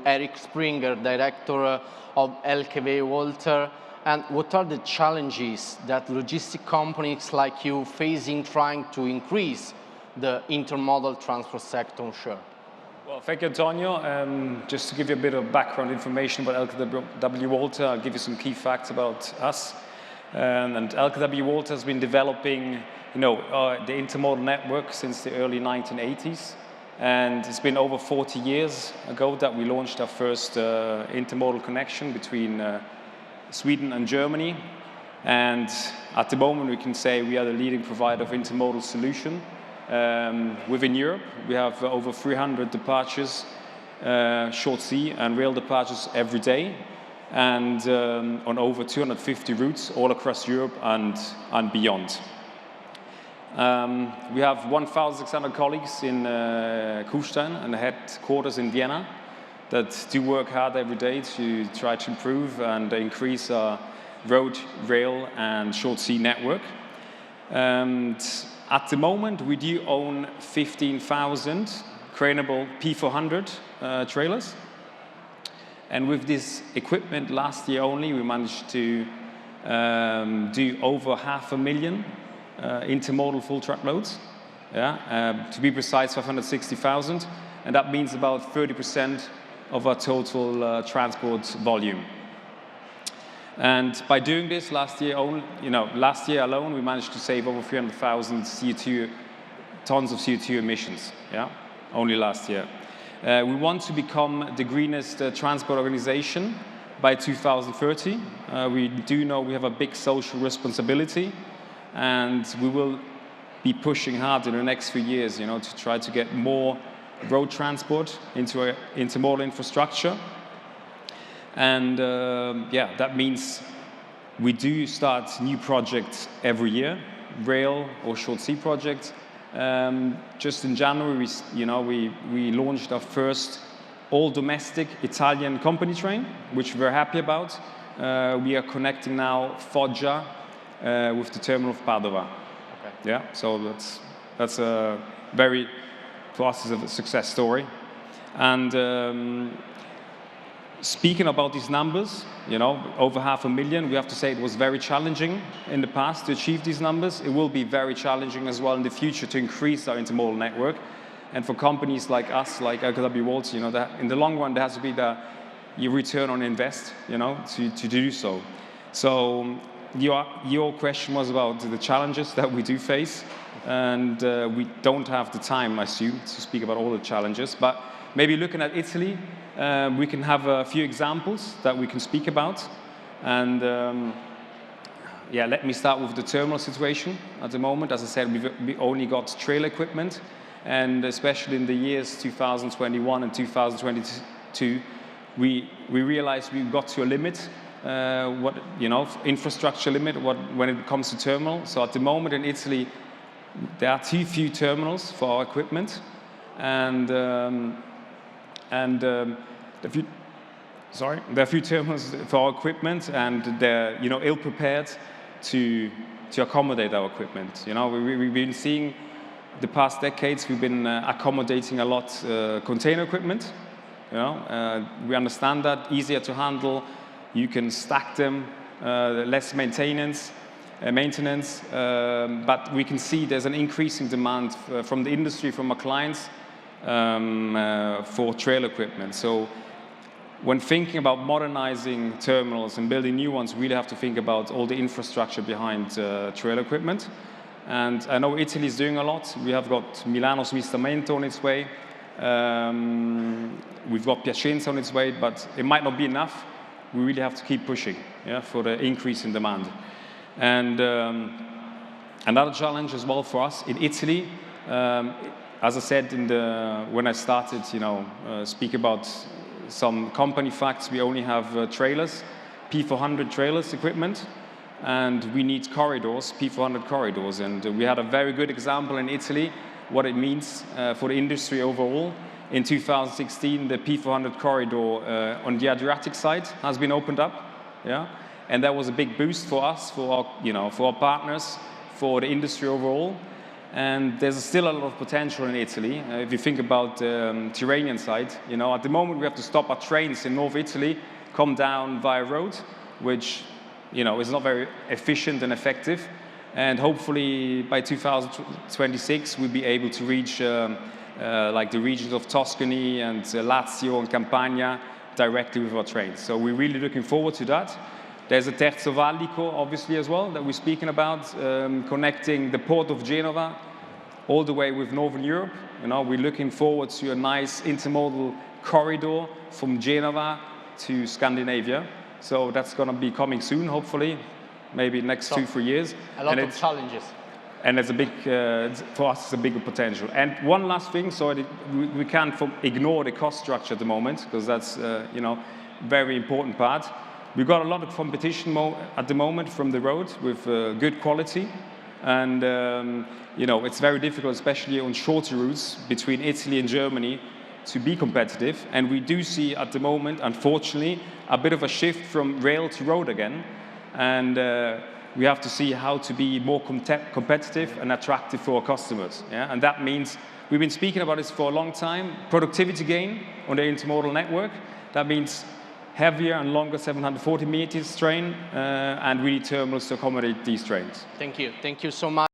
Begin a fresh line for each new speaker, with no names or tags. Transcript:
Erik Spinger, Director of LKW WALTER. And what are the challenges that logistic companies like you facing trying to increase the intermodal transport sector share?
Well, thank you, Antonio. Just to give you a bit of background information about LKW WALTER, I'll give you some key facts about us. And LKW WALTER has been developing, the intermodal network since the early 1980s. And it's been over 40 years ago that we launched our first intermodal connection between Sweden and Germany. And at the moment, we can say we are the leading provider of intermodal solution. Within Europe, we have over 300 departures, short sea and rail departures every day, and on over 250 routes all across Europe and beyond. We have 1,600 colleagues in Kufstein and the headquarters in Vienna that do work hard every day to try to improve and increase our road, rail and short sea network. And at the moment, we do own 15,000 craneable P400 trailers. And with this equipment last year only, we managed to do over 500,000 intermodal full truckloads. To be precise, 560,000. And that means about 30% of our total transport volume. And by doing this last year alone, we managed to save over 300,000 tons of CO2 emissions. Only last year. We want to become the greenest transport organization by 2030. We do know we have a big social responsibility, and we will be pushing hard in the next few years, to try to get more road transport into intermodal infrastructure. And that means we do start new projects every year, rail or short sea projects. Just in January, we launched our first all-domestic Italian company train, which we're happy about. We are connecting now Foggia with the terminal of Padova. Okay. So that's a very, for us, is a success story. And speaking about these numbers, over 500,000, we have to say it was very challenging in the past to achieve these numbers. It will be very challenging as well in the future to increase our intermodal network. And for companies like us, like LKW WALTER, that in the long run, there has to be your return on invest, to do so. So your question was about the challenges that we do face. And we don't have the time, I assume, to speak about all the challenges. But maybe looking at Italy, we can have a few examples that we can speak about. And let me start with the terminal situation at the moment. As I said, we only got trailer equipment. And especially in the years 2021 and 2022, we realized we got to a limit, infrastructure limit when it comes to terminal. So at the moment in Italy, there are too few terminals for our equipment. And there are few terminals for our equipment, and they're ill-prepared to accommodate our equipment. We've been seeing the past decades, we've been accommodating a lot container equipment. We understand that, easier to handle. You can stack them, less maintenance. But we can see there's an increasing demand from the industry, from our clients, for trailer equipment. So when thinking about modernizing terminals and building new ones, we really have to think about all the infrastructure behind trailer equipment. And I know Italy is doing a lot. We have got Milano Smistamento on its way. We've got Piacenza on its way, but it might not be enough. We really have to keep pushing for the increase in demand. And another challenge as well for us in Italy, as I said when I started, speak about some company facts, we only have trailers, P400 trailers equipment, and we need corridors, P400 corridors. And we had a very good example in Italy, what it means for the industry overall. In 2016, the P400 corridor on the Adriatic side has been opened up, and that was a big boost for us, for our partners, for the industry overall. And there's still a lot of potential in Italy. If you think about the Tyrrhenian side, you know, at the moment we have to stop our trains in North Italy, come down via road, which, you know, is not very efficient and effective. And hopefully by 2026 we'll be able to reach like the regions of Tuscany and Lazio and Campania directly with our trains. So we're really looking forward to that. There's a Terzo Valico, obviously, as well, that we're speaking about, connecting the port of Genova all the way with Northern Europe. You know, we're looking forward to a nice intermodal corridor from Genova to Scandinavia. So that's going to be coming soon, hopefully, maybe next 2-3 years.
A lot of challenges.
And it's a big, for us, it's a bigger potential. And one last thing, so we can't ignore the cost structure at the moment, because that's, you know, very important part. We've got a lot of competition at the moment from the road with good quality. And, you know, it's very difficult, especially on shorter routes between Italy and Germany, to be competitive. And we do see at the moment, unfortunately, a bit of a shift from rail to road again. And we have to see how to be more competitive and attractive for our customers. Yeah? And that means, we've been speaking about this for a long time, productivity gain on the intermodal network. That means heavier and longer 740 meters train and really terminals to accommodate these trains.
Thank you. Thank you so much.